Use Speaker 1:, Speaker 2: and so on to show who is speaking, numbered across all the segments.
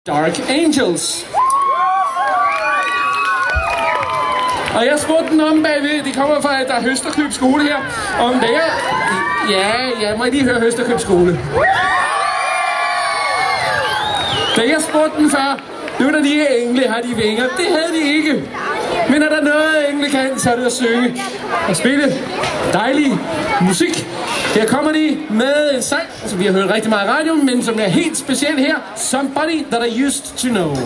Speaker 1: Dark Angels. Og jeg spurgte den om bagved, de kommer fra der Høsterkøb skole her, om det er... Ja, må jeg lige høre Høsterkøb skole. Da jeg spurgte den før, nu når de er engle, har de vinger. Det havde de ikke. Men er der noget engle kan, så er det at synge og spille dejlig musik. Her kommer de med en sang, som vi har hørt rigtig meget i radioen, men som er helt speciel her. Somebody That I Used To Know.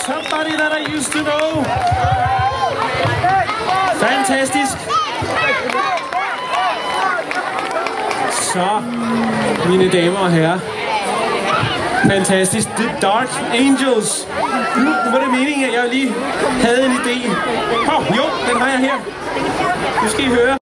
Speaker 2: Somebody That I Used To Know. Fantastisk. Så, mine damer og herrer. Fantastisk. The Dark Angels. Nu var det meningen, at jeg lige havde en idé. Jo, den har jeg her. Nu skal I høre.